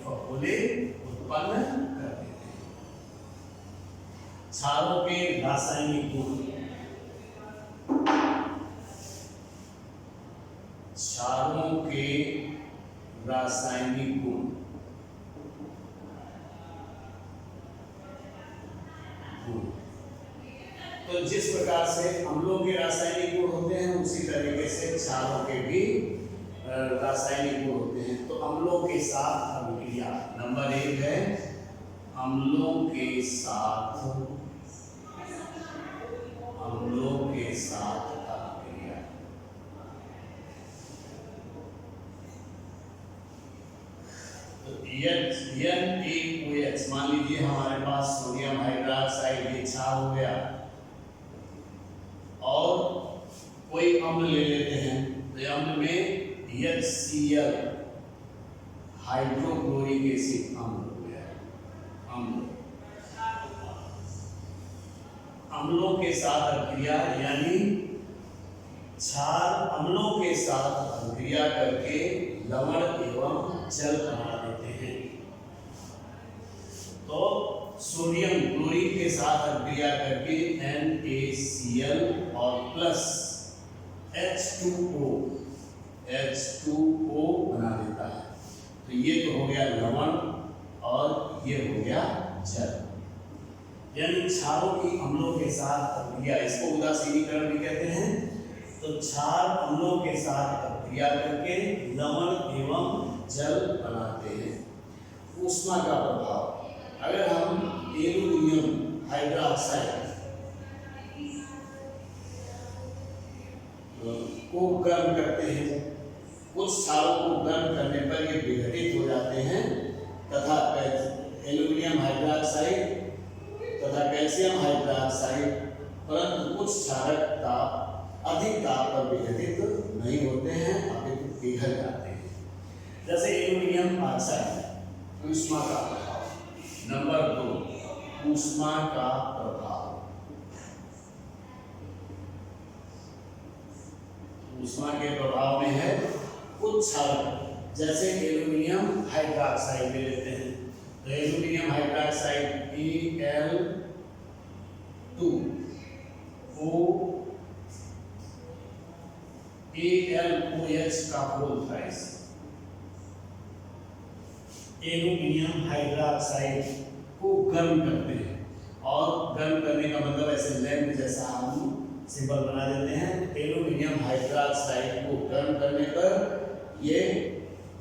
फफोले उत्पन्न कर देते हैं। क्षारों के रासायनिक गुण, क्षारों के रासायनिक गुण, तो जिस प्रकार से अम्लों के रासायनिक गुण होते हैं उसी तरीके से क्षारों के भी रासायनिक गुण होते हैं। तो अम्लों के साथ अभिक्रिया नंबर 1 है अम्लों के साथ अभिक्रिया। तो NaOH मान लीजिए हमारे पास सोडियम हाइड्रोक्साइड ये क्षार हो गया और कोई अम्ल ले लेते हैं तो अम्ल में HCl हाइड्रोक्लोरिक एसिड अम्ल हो गया। अम्लों के साथ अभिक्रिया यानी क्षार अम्लों के साथ अभिक्रिया करके लवण एवं जल बना देते हैं। तो सोडियम क्लोरीन के साथ अभिक्रिया करके NaCl और प्लस H2O बना देता है। तो ये तो हो गया लवण और ये हो गया जल, यानी क्षारों की अम्लों के साथ अभिक्रिया, इसको उदासीनीकरण भी कहते हैं। तो क्षार अम्लों के साथ अभिक्रिया करके लवण एवं जल बनाते हैं। ऊष्मा का प्रभाव, अगर हम एल्युमिनियम हाइड्रोक्साइड को गर्म करते हैं, कुछ क्षारों को गर्म करने पर ये विघटित हो जाते हैं तथा एल्युमिनियम हाइड्रोक्साइड तथा कैल्शियम हाइड्रोक्साइड, परंतु कुछ क्षारक अधिक ताप पर विघटित नहीं होते हैं, अपितु पिघल जाते हैं। जैसे एल्युमिनियम ऑक्साइड। ऊष्मा का प्रभाव नंबर 2 ऊष्मा का प्रभाव। ऊष्मा के प्रभाव में है कुछ क्षारक जैसे एल्युमिनियम हाइड्रोक्साइड ले लेते हैं तो एल्युमिनियम हाइड्रोक्साइड AlOH का होल प्राइस। एल्युमिनियम हाइड्रोक्साइड को गर्म करते हैं और गर्म करने का मतलब ऐसे लैंप जैसा हम सिंबल बना देते हैं। एल्युमिनियम हाइड्रोक्साइड को गर्म करने पर ये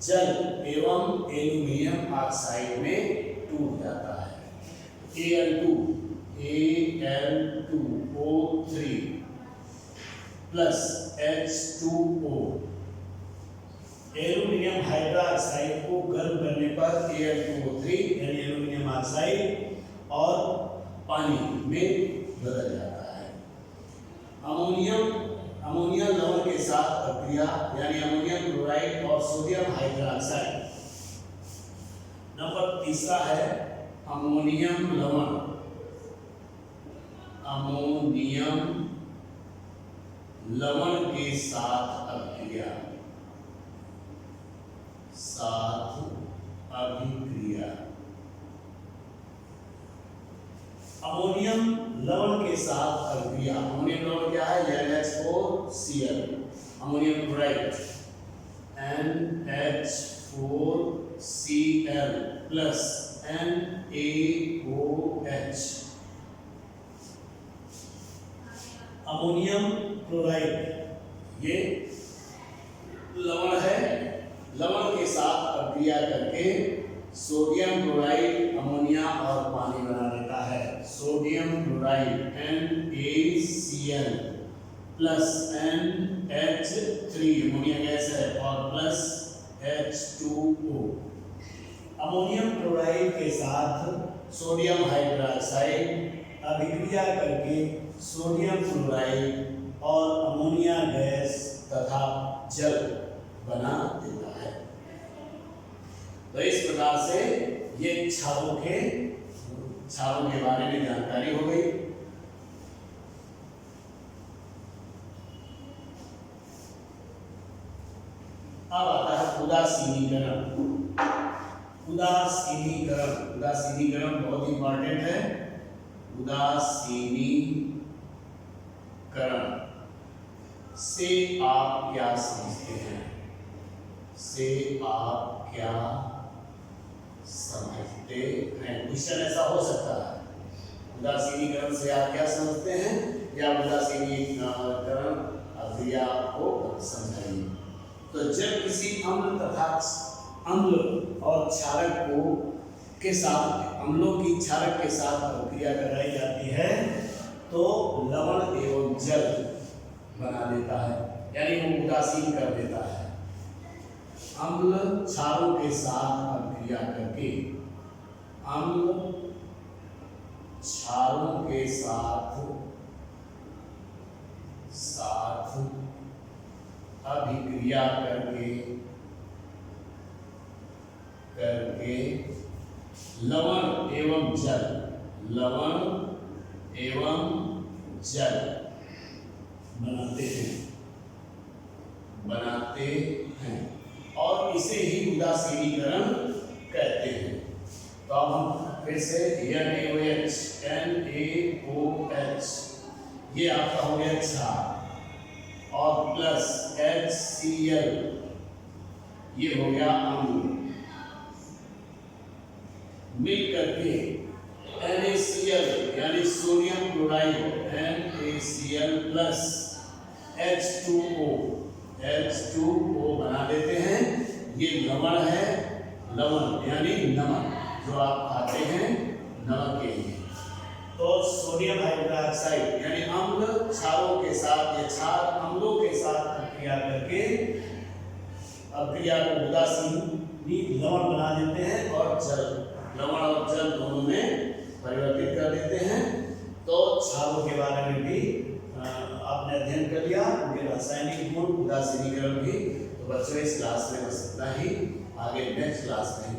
जल एवं एल्युमिनियम ऑक्साइड में टूट जाता है। Al2O3 plus H2O। Aluminium hydroxide को गर्म करने पर Al2O3 यानी एल्युमिनियम ऑक्साइड और पानी में बदल जाता है। अमोनिया लवण के साथ अभिक्रिया यानी अमोनियम क्लोराइड और सोडियम हाइड्रोक्साइड। नंबर 3 है अमोनियम लवण। अमोनियम लवण के साथ अभिक्रिया अमोनियम लवण के साथ अभिक्रिया। अमोनियम लवण क्या है? NH4Cl ammonium chloride NH4Cl plus NaOH। Ammonium chloride ये लवण है, लवण के साथ अभिक्रिया करके सोडियम क्लोराइड अमोनिया और पानी बना देता है। Sodium chloride NaCl plus NH3 ammonia gas है और प्लस H2O। अमोनियम क्लोराइड के साथ सोडियम हाइड्रोक्साइड अभिक्रिया करके सोडियम क्लोराइड और अमोनिया गैस तथा जल बना देता है। तो इस प्रकार से ये क्षारों के बारे में जानकारी हो गई। अब आता है उदासीनीकरण। उदासीनीकरण बहुत इंपॉर्टेंट है। उदासीनीकरण से आप क्या समझते हैं? क्वेश्चन ऐसा हो सकता है। उदासीनीकरण से आप क्या समझते हैं, या उदासीनीकरण अभिक्रिया को समझाइए। तो जब किसी अम्ल तथा अम्ल और क्षारक को के साथ अम्लों की क्षारक के साथ अभिक्रिया कराई जाती है तो लवण एवं जल बना देता है, यानी वो उदासीन कर देता है। अम्ल क्षारों के साथ अभिक्रिया करके अम्ल क्षारों के साथ अभिक्रिया करके लवण एवं जल बनाते हैं और इसे ही उदासीनीकरण कहते हैं। तो अब हम फिर से NaOH ये आपका हो गया क्षार और प्लस HCl ये हो गया अम्ल, मिल करके NaCl यानी sodium chloride NaCl plus H2O बना देते हैं। ये लवण है, लवण यानी नमक जो आप खाते हैं नमक के लिए। तो सोडियम हाइड्रोक्साइड यानी अम्ल क्षारों के साथ या क्षार अम्लों के साथ अभिक्रिया करके अभिक्रिया को उदासीनी लवण बना देते हैं और लवण और जल दोनों में परिवर्तित कर देते हैं। तो क्षारों के बारे में भी आपने अध्ययन कर लिया, उनके रासायनिक गुण, उदासीनीकरण भी। तो बच्चों इस क्लास में बस इतना ही, आगे नेक्स्ट क्लास में